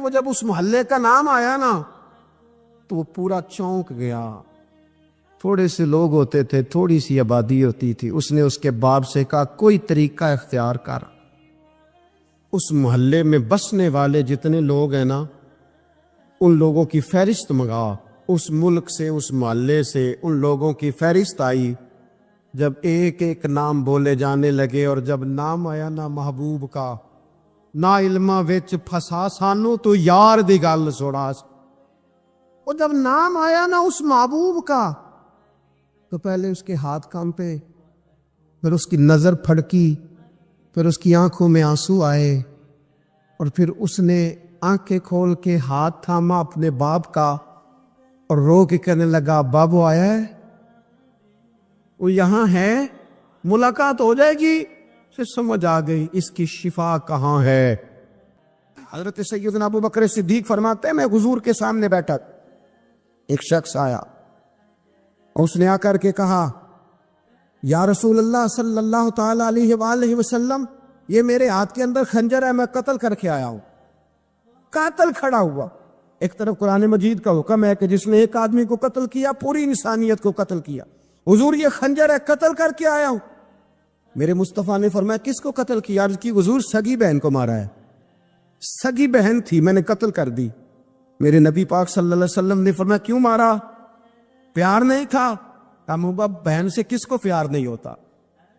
وہ جب اس محلے کا نام آیا نا تو وہ پورا چونک گیا. تھوڑے سے لوگ ہوتے تھے, تھوڑی سی آبادی ہوتی تھی. اس نے اس کے باپ سے کہا کوئی طریقہ اختیار کر, اس محلے میں بسنے والے جتنے لوگ ہیں نا ان لوگوں کی فہرست منگا. اس ملک سے, اس محلے سے ان لوگوں کی فہرست آئی. جب ایک ایک نام بولے جانے لگے اور جب نام آیا نا محبوب کا, نا علمہ وچ پھسا سانو تو یار دی گل سوڑا. وہ جب نام آیا نا اس محبوب کا تو پہلے اس کے ہاتھ کانپے, پھر اس کی نظر پھڑکی, پھر اس کی آنکھوں میں آنسو آئے, اور پھر اس نے آنکھیں کھول کے ہاتھ تھاما اپنے باپ کا اور رو کے کہنے لگا بابو آیا ہے, وہ یہاں ہے, ملاقات ہو جائے گی. سے سمجھ آ گئی اس کی شفا کہاں ہے. حضرت سیدنا ابو بکر صدیق فرماتے ہیں میں حضور کے سامنے بیٹھا, ایک شخص آیا, اس نے آ کر کے کہا یا رسول اللہ صلی اللہ تعالی علیہ وآلہ وسلم, یہ میرے ہاتھ کے اندر خنجر ہے, میں قتل کر کے آیا ہوں. قاتل کھڑا ہوا. ایک طرف قرآن مجید کا حکم ہے کہ جس نے ایک آدمی کو قتل کیا پوری انسانیت کو قتل کیا. حضور یہ خنجر ہے, قتل کر کے آیا ہوں. میرے مصطفیٰ نے فرمایا کس کو قتل کیا؟ عرض کی حضور سگی بہن کو مارا ہے. سگی بہن تھی, میں نے قتل کر دی. میرے نبی پاک صلی اللہ علیہ وسلم نے فرمایا کیوں مارا؟ پیار نہیں تھا؟ محبوبہ بہن سے کس کو پیار نہیں ہوتا,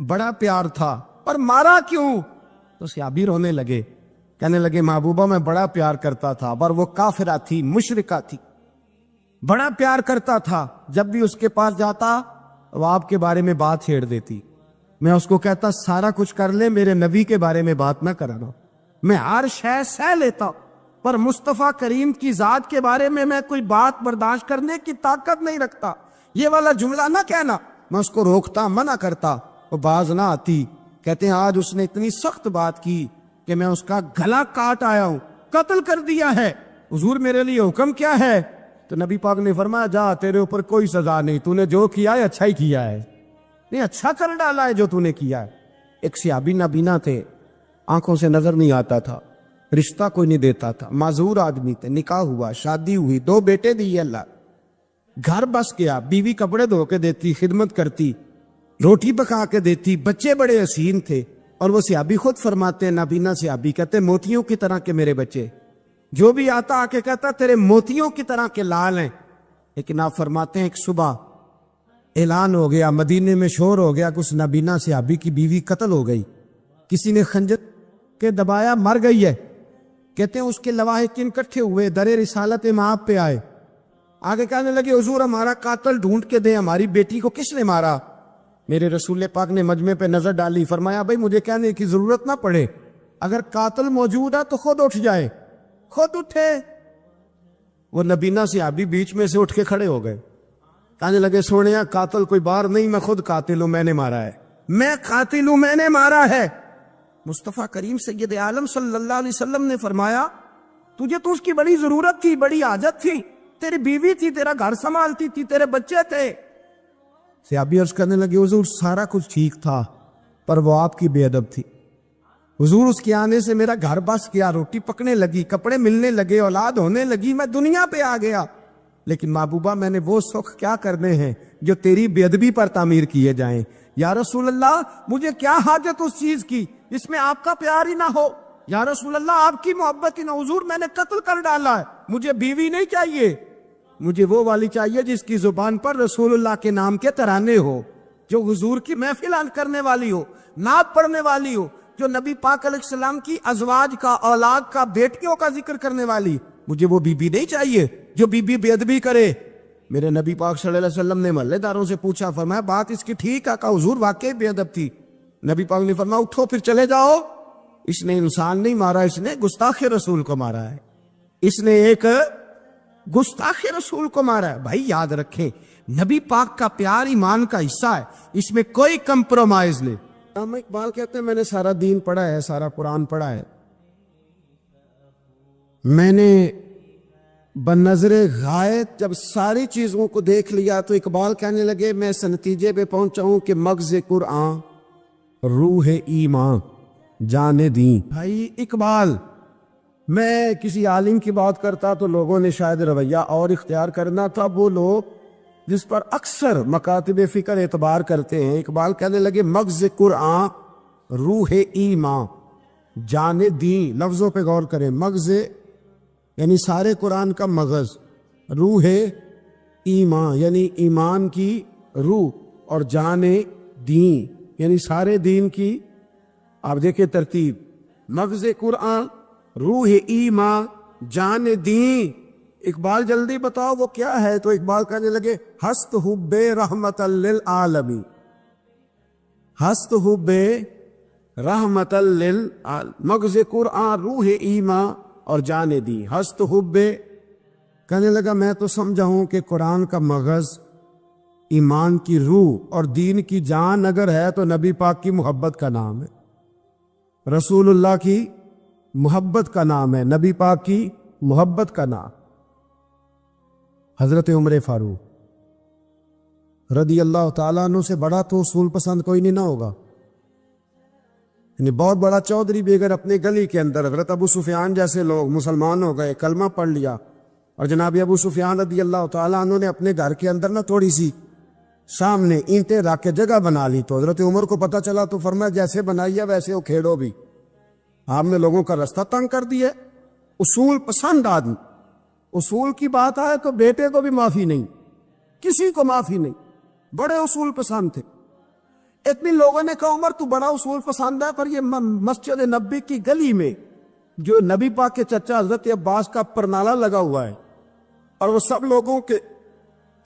بڑا پیار تھا, پر مارا کیوں؟ تو صحابی رونے لگے, کہنے لگے محبوبہ میں بڑا پیار کرتا تھا, پر وہ کافرہ تھی, مشرکہ تھی, بڑا پیار کرتا تھا. جب بھی اس کے پاس جاتا وہ آپ کے بارے میں بات چھیڑ دیتی. میں اس کو کہتا سارا کچھ کر لے, میرے نبی کے بارے میں بات نہ کرانا. میں ہر شے سہ لیتا, پر مصطفیٰ کریم کی ذات کے بارے میں کوئی بات برداشت کرنے کی طاقت نہیں رکھتا. یہ والا جملہ نہ کہنا. میں اس کو روکتا, منع کرتا, وہ باز نہ آتی. کہتے ہیں آج اس نے اتنی سخت بات کی کہ میں اس کا گلا کاٹ آیا ہوں, قتل کر دیا ہے. حضور میرے لیے حکم کیا ہے؟ تو نبی پاک نے فرمایا جا, تیرے اوپر کوئی سزا نہیں, تو نے جو کیا ہے اچھا ہی کیا ہے, نہیں اچھا کر ڈالا ہے جو تو نے کیا ہے. ایک صحابی نابینا تھے, آنکھوں سے نظر نہیں آتا تھا, رشتہ کوئی نہیں دیتا تھا, معذور آدمی تھے, نکاح ہوا, شادی ہوئی, 2 بیٹے دیے اللہ, گھر بس گیا, بیوی کپڑے دھو کے دیتی, خدمت کرتی, روٹی پکا کے دیتی, بچے بڑے حسین تھے. اور وہ صحابی خود فرماتے ہیں, نابینا صحابی کہتے موتیوں کی طرح کے میرے بچے, جو بھی آتا آ کے کہتا تیرے موتیوں کی طرح کے لال ہیں. لیکن آپ فرماتے ہیں ایک صبح اعلان ہو گیا, مدینے میں شور ہو گیا کہ اس نابینا صحابی کی بیوی قتل ہو گئی, کسی نے خنجر کے دبایا, مر گئی ہے. کہتے ہیں اس کے لواحقین اکٹھے ہوئے, در رسالت مآب پہ آئے, آگے کہنے لگے حضور ہمارا قاتل ڈھونڈ کے دیں, ہماری بیٹی کو کس نے مارا؟ میرے رسول پاک نے مجمع پہ نظر ڈالی, فرمایا بھائی مجھے کہنے کی ضرورت نہ پڑے, اگر قاتل موجود ہے تو خود اٹھ جائے. خود اٹھے. وہ نبینا صحابی بیچ میں سے اٹھ کے کھڑے ہو گئے, کہنے لگے سونیا قاتل کوئی باہر نہیں, میں خود قاتل ہوں, میں نے مارا ہے, میں قاتل ہوں, میں نے مارا ہے. مصطفیٰ کریم سید عالم صلی اللہ علیہ وسلم نے فرمایا تجھے تو اس کی بڑی ضرورت تھی, بڑی حاجت تھی, تیری بیوی تھی, تیرا گھر سنبھالتی تھی, تیرے بچے تھے. صحابی عرض کرنے لگے حضور سارا کچھ ٹھیک تھا, پر وہ آپ کی بے ادب تھی. حضور اس کے آنے سے میرا گھر بس گیا, روٹی پکنے لگی, کپڑے ملنے لگے, اولاد ہونے لگی, میں دنیا پہ آ گیا. لیکن محبوبہ میں نے وہ سخ کیا کرنے ہیں جو تیری بے ادبی پر تعمیر کیے جائیں. یا رسول اللہ مجھے کیا حاجت اس چیز کی جس میں آپ کا پیار ہی نہ ہو, یا رسول اللہ آپ کی محبت ہی نہ. حضور میں نے قتل کر ڈالا ہے, مجھے بیوی نہیں چاہیے, مجھے وہ والی چاہیے جس کی زبان پر رسول اللہ کے نام کے ترانے ہو, جو حضور کی محفل کرنے والی ہو, نعت پڑھنے والی ہو, جو نبی پاک علیہ السلام کی ازواج کا, اولاد کا, بیٹیوں کا ذکر کرنے والی. مجھے وہ بی بی نہیں چاہیے جو بی بی بے ادبی کرے. میرے نبی پاک صلی اللہ علیہ وسلم نے محلے داروں سے پوچھا, فرمایا بات اس کی ٹھیک ہے؟ کہا حضور واقعی بے ادب تھی. نبی پاک نے فرمایا اٹھو پھر چلے جاؤ, اس نے انسان نہیں مارا, اس نے گستاخ رسول کو مارا ہے, اس نے ایک گستاخ رسول کو مارا ہے. بھائی یاد رکھیں نبی پاک کا پیار ایمان کا حصہ ہے, اس میں کوئی کمپرومائز نہیں. علامہ اقبال کہتے ہیں میں نے سارا دین پڑھا ہے, سارا قرآن پڑھا ہے, میں نے بنظر غائب جب ساری چیزوں کو دیکھ لیا تو اقبال کہنے لگے میں اس نتیجے پہ پہنچا ہوں کہ مغز قرآن روح ایمان جانے دیں. بھائی اقبال میں کسی عالم کی بات کرتا تو لوگوں نے شاید رویہ اور اختیار کرنا تھا. وہ لوگ جس پر اکثر مکاتب فکر اعتبار کرتے ہیں، اقبال کہنے لگے مغز قرآن روح ایمان جان دین. لفظوں پہ غور کریں. مغز یعنی سارے قرآن کا مغز، روح ایمان یعنی ایمان کی روح، اور جان دین یعنی سارے دین کی. آپ دیکھیں ترتیب، مغز قرآن، روح ایمان، جان دین. اقبال جلدی بتاؤ وہ کیا ہے؟ تو اقبال کہنے لگے ہست حب رحمت للعالمین، ہست حب رحمت للعالمین. مغز قرآن، روح ایمان اور جان دین. ہست حب، کہنے لگا میں تو سمجھا ہوں کہ قرآن کا مغز ایمان کی روح اور دین کی جان اگر ہے تو نبی پاک کی محبت کا نام ہے، رسول اللہ کی محبت کا نام ہے، نبی پاک کی محبت کا نام. حضرت عمر فاروق رضی اللہ تعالیٰ عنہ سے بڑا تو اصول پسند کوئی نہیں نہ ہوگا. یعنی بہت بڑا چودھری بھی اگر اپنے گلی کے اندر حضرت ابو سفیان جیسے لوگ مسلمان ہو گئے، کلمہ پڑھ لیا، اور جناب ابو سفیان رضی اللہ تعالیٰ عنہ نے اپنے گھر کے اندر نہ تھوڑی سی سامنے اینٹیں رکھ کے جگہ بنا لی، تو حضرت عمر کو پتہ چلا تو فرمایا جیسے بنائی ہے ویسے وہ کھیڑو بھی. آپ نے لوگوں کا رستہ تنگ کر دیا. اصول پسند آدمی، اصول کی بات آئے تو بیٹے کو بھی معافی نہیں، کسی کو معافی نہیں. بڑے اصول پسند تھے. اتنی لوگوں نے کہا عمر تو بڑا اصول پسند ہے، پر یہ مسجد نبی کی گلی میں جو نبی پاک کے چچا حضرت عباس کا پرنالہ لگا ہوا ہے اور وہ سب لوگوں کے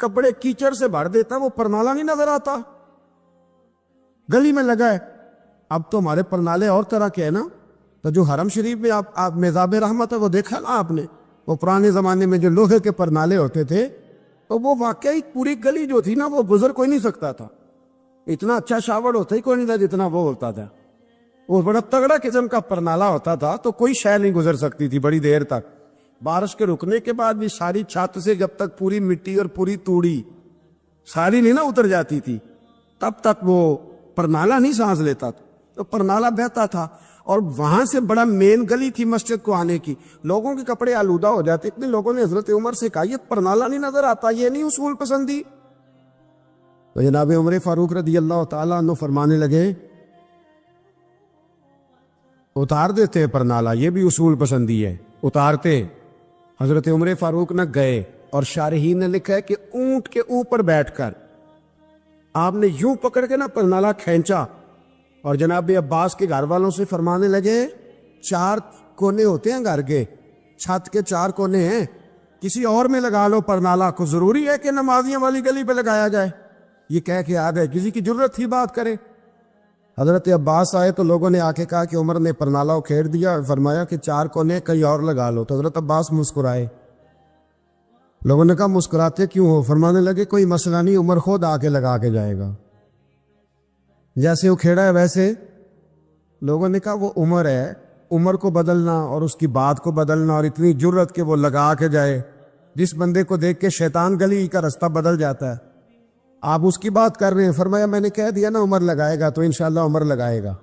کپڑے کیچڑ سے بھر دیتا، وہ پرنالہ نہیں نظر آتا؟ گلی میں لگا ہے. اب تو ہمارے پرنالے اور طرح کے ہیں نا. تو جو حرم شریف میں آپ میزاب رحمت ہے وہ دیکھا نا آپ نے، وہ پرانے زمانے میں جو لوہے کے پرنالے ہوتے تھے، تو وہ واقعی پوری گلی جو تھی نا وہ گزر کوئی نہیں سکتا تھا. اتنا اچھا شاور ہوتا ہی کوئی نہیں تھا جتنا وہ ہوتا تھا. وہ بڑا تگڑا قسم کا پرنالہ ہوتا تھا، تو کوئی شے نہیں گزر سکتی تھی بڑی دیر تک. بارش کے رکنے کے بعد بھی ساری چھت سے جب تک پوری مٹی اور پوری توڑی ساری نہیں نا اتر جاتی تھی، تب تک وہ پرنالہ نہیں سانس لیتا تھا. تو پرنالہ بہتا تھا، اور وہاں سے بڑا مین گلی تھی مسجد کو آنے کی. لوگوں کے کپڑے آلودہ ہو جاتے. اتنے لوگوں نے حضرت عمر سے کہا یہ پرنالہ نہیں نظر آتا، یہ نہیں اصول پسندی؟ تو جناب عمر فاروق رضی اللہ تعالیٰ عنہ فرمانے لگے اتار دیتے پرنالہ، یہ بھی اصول پسندی ہے. اتارتے. حضرت عمر فاروق نہ گئے، اور شارحین نے لکھا ہے کہ اونٹ کے اوپر بیٹھ کر آپ نے یوں پکڑ کے نا پرنالہ کھینچا، اور جناب عباس کے گھر والوں سے فرمانے لگے 4 کونے ہوتے ہیں گھر کے، چھت کے 4 کونے ہیں، کسی اور میں لگا لو پرنالہ کو، ضروری ہے کہ نمازیاں والی گلی پہ لگایا جائے؟ یہ کہہ کے آ گئے. کسی کی جرت تھی بات کرے؟ حضرت عباس آئے تو لوگوں نے آ کے کہا کہ عمر نے پرنالہ کھیر دیا، فرمایا کہ 4 کونے کہیں اور لگا لو. تو حضرت عباس مسکرائے. لوگوں نے کہا مسکراتے کیوں ہو؟ فرمانے لگے کوئی مسئلہ نہیں، عمر خود آ کے لگا کے جائے گا. جیسے وہ کھیڑا ہے ویسے. لوگوں نے کہا وہ عمر ہے، عمر کو بدلنا اور اس کی بات کو بدلنا، اور اتنی جرت کہ وہ لگا کے جائے. جس بندے کو دیکھ کے شیطان گلی کا رستہ بدل جاتا ہے، آپ اس کی بات کر رہے ہیں. فرمایا میں نے کہہ دیا نا عمر لگائے گا، تو انشاءاللہ عمر لگائے گا.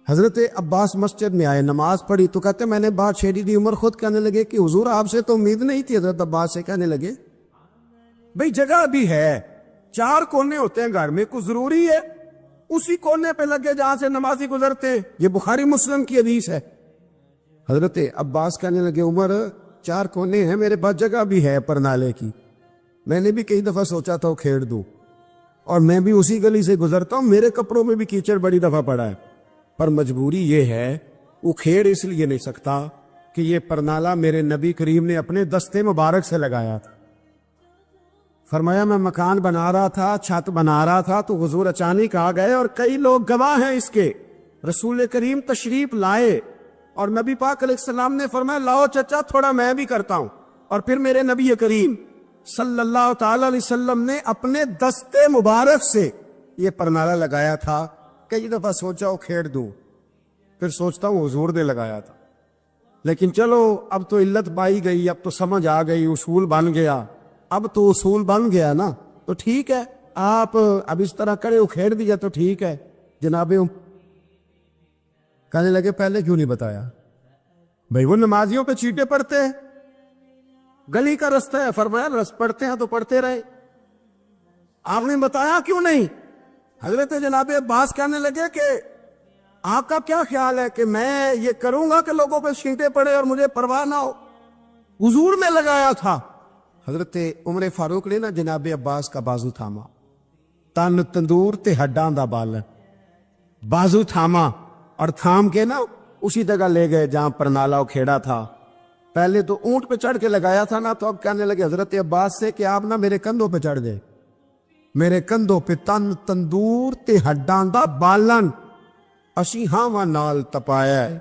حضرت عباس مسجد میں آئے، نماز پڑھی تو کہتے میں نے بات چھیڑی دی. عمر خود کہنے لگے کہ حضور آپ سے تو امید نہیں تھی. حضرت عباس سے کہنے لگے بھئی جگہ بھی ہے، 4 کونے ہوتے ہیں گھر میں، کوئی ضروری ہے اسی کونے پہ لگے جہاں سے نمازی گزرتے؟ یہ بخاری مسلم کی حدیث ہے. حضرت عباس کہنے لگے عمر 4 کونے ہیں، میرے پاس جگہ بھی ہے پرنالے کی، میں نے بھی کئی دفعہ سوچا تھا وہ کھیڑ دوں، اور میں بھی اسی گلی سے گزرتا ہوں، میرے کپڑوں میں بھی کیچڑ بڑی دفعہ پڑا ہے، پر مجبوری یہ ہے وہ کھیڑ اس لیے نہیں سکتا کہ یہ پرنالہ میرے نبی کریم نے اپنے دستے مبارک سے لگایا تھا. فرمایا میں مکان بنا رہا تھا، چھت بنا رہا تھا، تو حضور اچانک آ گئے، اور کئی لوگ گواہ ہیں اس کے. رسول کریم تشریف لائے اور نبی پاک علیہ السلام نے فرمایا لاؤ چچا تھوڑا میں بھی کرتا ہوں، اور پھر میرے نبی کریم صلی اللہ تعالی علیہ وسلم نے اپنے دستے مبارک سے یہ پرنالہ لگایا تھا. کئی دفعہ سوچا وہ کھیڑ دوں، پھر سوچتا ہوں حضور نے لگایا تھا. لیکن چلو اب تو علت پائی گئی، اب تو سمجھ آ گئی، اصول بن گیا. اب تو اصول بن گیا نا، تو ٹھیک ہے، آپ اب اس طرح کرے اکھیڑ دیا تو ٹھیک ہے. جناب کہنے لگے پہلے کیوں نہیں بتایا؟ بھائی وہ نمازیوں پہ چیٹے پڑتے ہیں، گلی کا رستہ ہے، فرمایا رس پڑھتے ہیں تو پڑھتے رہے. آپ نے بتایا کیوں نہیں؟ حضرت جناب عباس کہنے لگے کہ آپ کا کیا خیال ہے کہ میں یہ کروں گا کہ لوگوں پہ چیٹے پڑے اور مجھے پرواہ نہ ہو؟ حضور نے لگایا تھا. حضرت عمر فاروق نے نا جناب عباس کا بازو تھاما، تن تندور تے ہڈاں دا بالن، بازو تھاما اور تھام کے نا اسی جگہ لے گئے جہاں پر نالا و کھیڑا تھا. پہلے تو اونٹ پہ چڑھ کے لگایا تھا نا، تو اب کہنے لگے حضرت عباس سے کہ آپ نا میرے کندھوں پہ چڑھ گئے، میرے کندھوں پہ تن تندور تے ہڈاں دا بالن، اسی ہاواں نال تپایا ہے،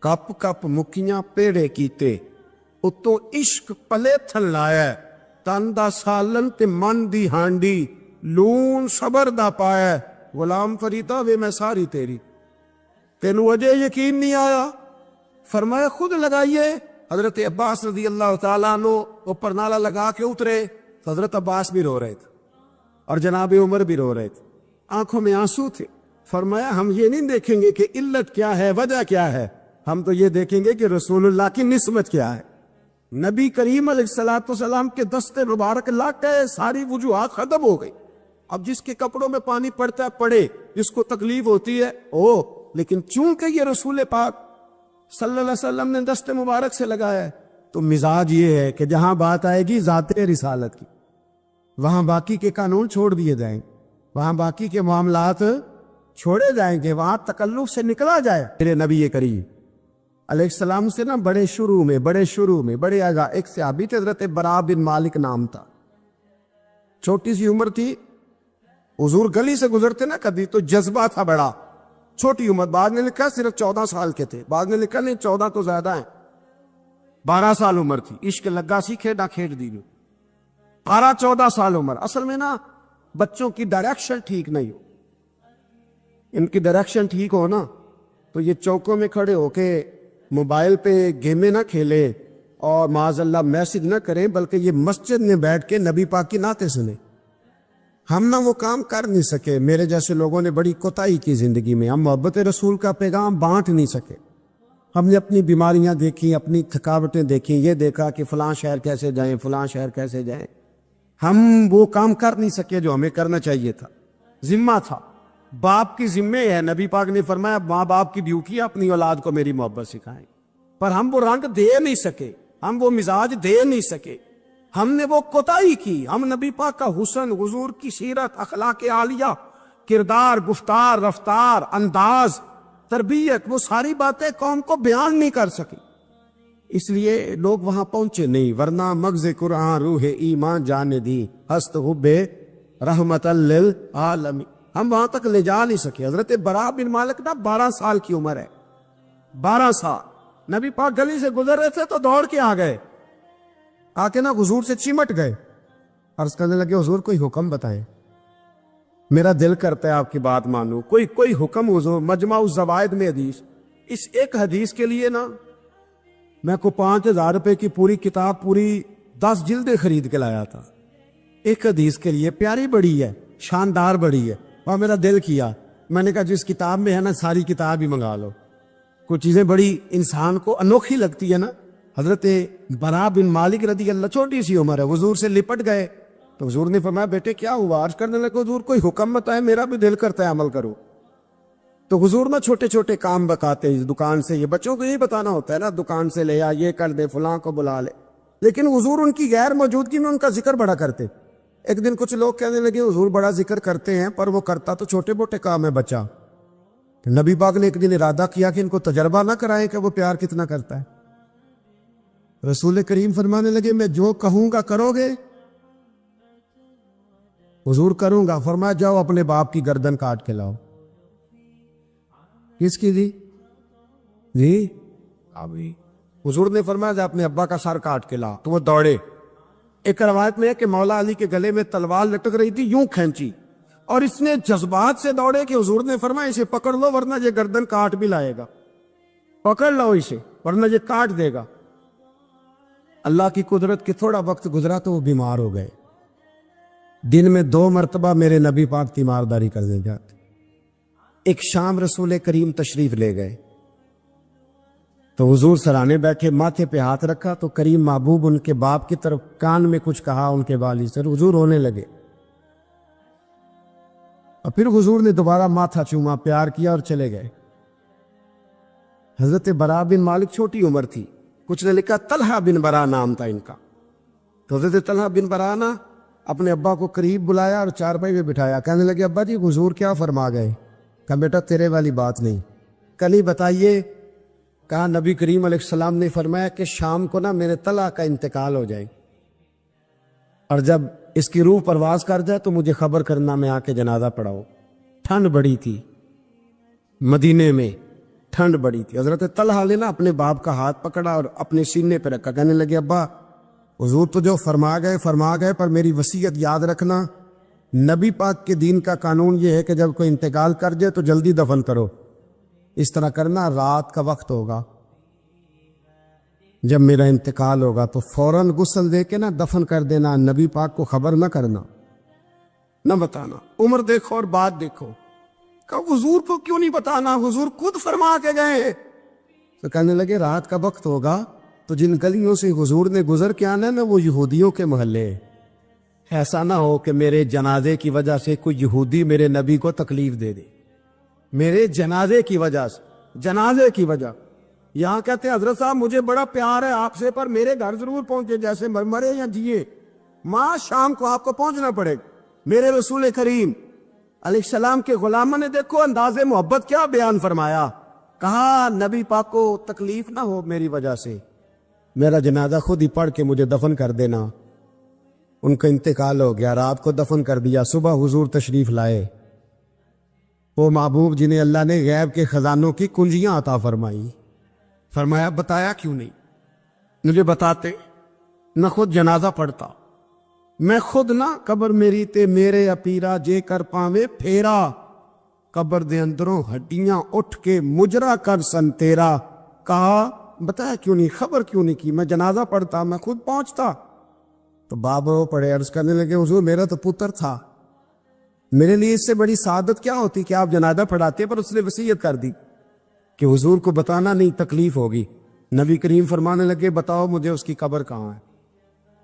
کپ کپ مکیاں پیڑے کیتے، اتوں عشق پلے تھل لایا، تن دا سالن تے من دی ہانڈی، لون صبر دا پایا، غلام فریدا وے میں ساری تیری. تینوں وجہ یقین نہیں آیا؟ فرمایا خود لگائیے. حضرت عباس رضی اللہ تعالیٰ عنہ اوپر نالا لگا کے اترے تو حضرت عباس بھی رو رہے تھے اور جناب عمر بھی رو رہے تھے، آنکھوں میں آنسو تھے. فرمایا ہم یہ نہیں دیکھیں گے کہ علت کیا ہے، وجہ کیا ہے، ہم تو یہ دیکھیں گے کہ رسول اللہ کی نسبت کیا ہے. نبی کریم علیہ الصلوۃ والسلام کے دست مبارک لگ گئے، ساری وجوہات ختم ہو گئی. اب جس کے کپڑوں میں پانی پڑتا ہے پڑے، جس کو تکلیف ہوتی ہے لیکن چونکہ یہ رسول پاک صلی اللہ علیہ وسلم نے دست مبارک سے لگایا ہے، تو مزاج یہ ہے کہ جہاں بات آئے گی ذات رسالت کی، وہاں باقی کے قانون چھوڑ دیے جائیں، وہاں باقی کے معاملات چھوڑے جائیں گے، وہاں تکلف سے نکلا جائے. میرے نبی کریم علیہ السلام سے نا بڑے شروع میں بڑے آگاہ ایک صحابی تھے، حضرت برا بن مالک نام تھا، چھوٹی سی عمر تھی. حضور گلی سے گزرتے نا کبھی تو جذبہ تھا بڑا، چھوٹی عمر، بعد نے لکھا صرف 14 سال کے تھے، بعد نے لکھا نہیں 14 تو زیادہ ہیں، 12 سال عمر تھی. عشق لگا سی کھیڑا کھیڑ دی، 12-14 سال عمر. اصل میں نا بچوں کی ڈائریکشن ٹھیک نہیں ہو، ان کی ڈائریکشن ٹھیک ہو نا تو یہ چوکوں میں کھڑے ہو کے موبائل پہ گیمیں نہ کھیلے اور معاذ اللہ میسج نہ کریں، بلکہ یہ مسجد میں بیٹھ کے نبی پاک کی نعتیں سنیں. ہم نہ وہ کام کر نہیں سکے، میرے جیسے لوگوں نے بڑی کوتاہی کی زندگی میں، ہم محبت رسول کا پیغام بانٹ نہیں سکے. ہم نے اپنی بیماریاں دیکھی، اپنی تھکاوٹیں دیکھی، یہ دیکھا کہ فلاں شہر کیسے جائیں، فلاں شہر کیسے جائیں. ہم وہ کام کر نہیں سکے جو ہمیں کرنا چاہیے تھا. ذمہ تھا، باپ کی ذمہ ہے. نبی پاک نے فرمایا ماں باپ کی ڈیوٹی ہے اپنی اولاد کو میری محبت سکھائیں، پر ہم وہ رنگ دے نہیں سکے، ہم وہ مزاج دے نہیں سکے، ہم نے وہ کوتاہی کی. ہم نبی پاک کا حسن، حضور کی سیرت، اخلاق عالیہ، کردار، گفتار، رفتار، انداز، تربیت، وہ ساری باتیں قوم کو بیان نہیں کر سکی، اس لیے لوگ وہاں پہنچے نہیں. ورنہ مغز قرآن روح ایمان جان دی، ہست حب رحمت للعالمین، ہم وہاں تک لے جا نہیں سکے. حضرت برا بن مالک نا 12 سال کی عمر ہے، 12 سال. نبی پاک گلی سے گزر رہے تھے تو دوڑ کے آ گئے، آ کے نا حضور سے چمٹ گئے، عرض کرنے لگے حضور کوئی حکم بتائیں، میرا دل کرتا ہے آپ کی بات مانوں، کوئی حکم حضور. مجمع الزوائد میں حدیث، اس ایک حدیث کے لیے نا میں کو 5000 روپے کی پوری کتاب، پوری 10 جلدیں خرید کے لایا تھا ایک حدیث کے لیے. پیاری بڑی ہے، شاندار بڑی ہے، اور میرا دل کیا، میں نے کہا جس کتاب میں ہے نا ساری کتاب ہی منگا لو. کچھ چیزیں بڑی انسان کو انوکھی لگتی ہے نا. حضرت برا بن مالک رضی اللہ، چھوٹی سی عمر ہے، حضور سے لپٹ گئے تو حضور نے فرمایا بیٹے کیا ہوا؟ عرض کرنے لگے حضور کوئی حکم بتائے، میرا بھی دل کرتا ہے عمل کرو. تو حضور نا چھوٹے چھوٹے کام بتاتے ہیں دکان سے، یہ بچوں کو یہ بتانا ہوتا ہے نا، دکان سے لے آ، یہ کر دے، فلاں کو بلا لے. لیکن حضور ان کی غیر موجودگی میں ان کا ذکر بڑا کرتے. ایک دن کچھ لوگ کہنے لگے حضور بڑا ذکر کرتے ہیں پر وہ کرتا تو چھوٹے موٹے کام ہے بچہ. نبی پاک نے ایک دن ارادہ کیا کہ ان کو تجربہ نہ کرائیں کہ وہ پیار کتنا کرتا ہے. رسول کریم فرمانے لگے میں جو کہوں گا کرو گے؟ حضور کروں گا. فرمایا جاؤ اپنے باپ کی گردن کاٹ کے لاؤ. کس کی جی ابھی حضور نے فرمایا جا اپنے ابا کا سر کاٹ کے لا. تو وہ دوڑے. ایک روایت میں ہے کہ مولا علی کے گلے میں تلوار لٹک رہی تھی، یوں کھینچی اور اس نے جذبات سے دوڑے کہ حضور نے فرمایا اسے پکڑ لو ورنہ یہ گردن کاٹ بھی لائے گا، پکڑ لو اسے ورنہ یہ کاٹ دے گا. اللہ کی قدرت کہ تھوڑا وقت گزرا تو وہ بیمار ہو گئے. دن میں 2 مرتبہ میرے نبی پاک تیمارداری کرنے جاتے. ایک شام رسول کریم تشریف لے گئے، تو حضور سرانے بیٹھے، ماتھے پہ ہاتھ رکھا تو کریم محبوب ان کے باپ کی طرف کان میں کچھ کہا ان کے والد سے، حضور رونے لگے، اور پھر حضور نے دوبارہ ماتھا چوما، پیار کیا اور چلے گئے۔ حضرت برا بن مالک چھوٹی عمر تھی، کچھ نے لکھا طلحہ بن برا نام تھا ان کا۔ تو حضرت طلحہ بن برا نا اپنے ابا کو قریب بلایا اور چارپائی پہ بٹھایا، کہنے لگے ابا جی حضور کیا فرما گئے؟ کہا بیٹا تیرے والی بات نہیں، کل ہی بتائیے۔ کہا نبی کریم علیہ السلام نے فرمایا کہ شام کو نا میرے طلحہ کا انتقال ہو جائے، اور جب اس کی روح پرواز کر جائے تو مجھے خبر کرنا، میں آ کے جنازہ پڑھاؤ۔ ٹھنڈ بڑی تھی، مدینے میں ٹھنڈ بڑی تھی۔ حضرت طلحہ نے نا اپنے باپ کا ہاتھ پکڑا اور اپنے سینے پہ رکھا، کہنے لگے ابا حضور تو جو فرما گئے، پر میری وصیت یاد رکھنا، نبی پاک کے دین کا قانون یہ ہے کہ جب کوئی انتقال کر جائے تو جلدی دفن کرو، اس طرح کرنا رات کا وقت ہوگا، جب میرا انتقال ہوگا تو فوراً غسل دے کے نا دفن کر دینا، نبی پاک کو خبر نہ کرنا، نہ بتانا۔ عمر دیکھو اور بات دیکھو، کہ حضور کو کیوں نہیں بتانا، حضور خود فرما کے گئے۔ تو کہنے لگے رات کا وقت ہوگا تو جن گلیوں سے حضور نے گزر کے آنا ہے نا وہ یہودیوں کے محلے، ایسا نہ ہو کہ میرے جنازے کی وجہ سے کوئی یہودی میرے نبی کو تکلیف دے دے، میرے جنازے کی وجہ سے، جنازے کی وجہ۔ یہاں کہتے ہیں حضرت صاحب مجھے بڑا پیار ہے آپ سے، پر میرے گھر ضرور پہنچے، جیسے مرے یا جیے، ماں شام کو آپ کو پہنچنا پڑے گا۔ میرے رسول کریم علیہ السلام کے غلاموں نے دیکھو انداز محبت کیا بیان فرمایا، کہا نبی پاک کو تکلیف نہ ہو میری وجہ سے، میرا جنازہ خود ہی پڑھ کے مجھے دفن کر دینا۔ ان کا انتقال ہو گیا، رات کو دفن کر دیا، صبح حضور تشریف لائے، وہ محبوب جنہیں اللہ نے غیب کے خزانوں کی کنجیاں عطا فرمائی، فرمایا بتایا کیوں نہیں، مجھے بتاتے، نہ خود جنازہ پڑھتا، میں خود نہ قبر میری تے میرے اپیرا جے کر پاوے پھیرا، قبر دے اندروں ہڈیاں اٹھ کے مجرا کر سن تیرا۔ کہا بتایا کیوں نہیں، خبر کیوں نہیں کی، میں جنازہ پڑھتا، میں خود پہنچتا۔ تو باب رو پڑے، عرض کرنے لگے حضور میرا تو پتر تھا، میرے لیے اس سے بڑی سعادت کیا ہوتی کہ آپ جنازہ پڑھاتے، پر اس نے وصیت کر دی کہ حضور کو بتانا نہیں، تکلیف ہوگی۔ نبی کریم فرمانے لگے بتاؤ مجھے اس کی قبر کہاں ہے۔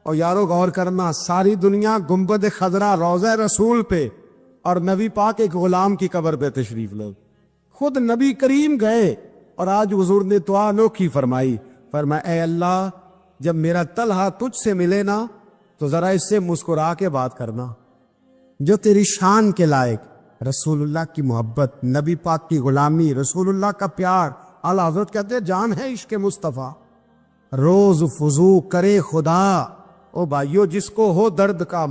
اور یارو غور کرنا، ساری دنیا گنبد خضرا روضہ رسول پہ اور نبی پاک ایک غلام کی قبر پہ تشریف لو، خود نبی کریم گئے، اور آج حضور نے دعا انوکھی فرمائی، فرمایا اے اللہ جب میرا طلحہ تجھ سے ملے نا تو ذرا اس سے مسکرا کے بات کرنا، جو تیری شان کے لائق، رسول اللہ کی محبت، نبی پاک کی غلامی، رسول اللہ کا پیار۔ اعلیٰ حضرت کہتے ہیں جان ہے عشق مصطفیٰ، روز فضو کرے خدا، او بھائیو جس کو ہو درد کا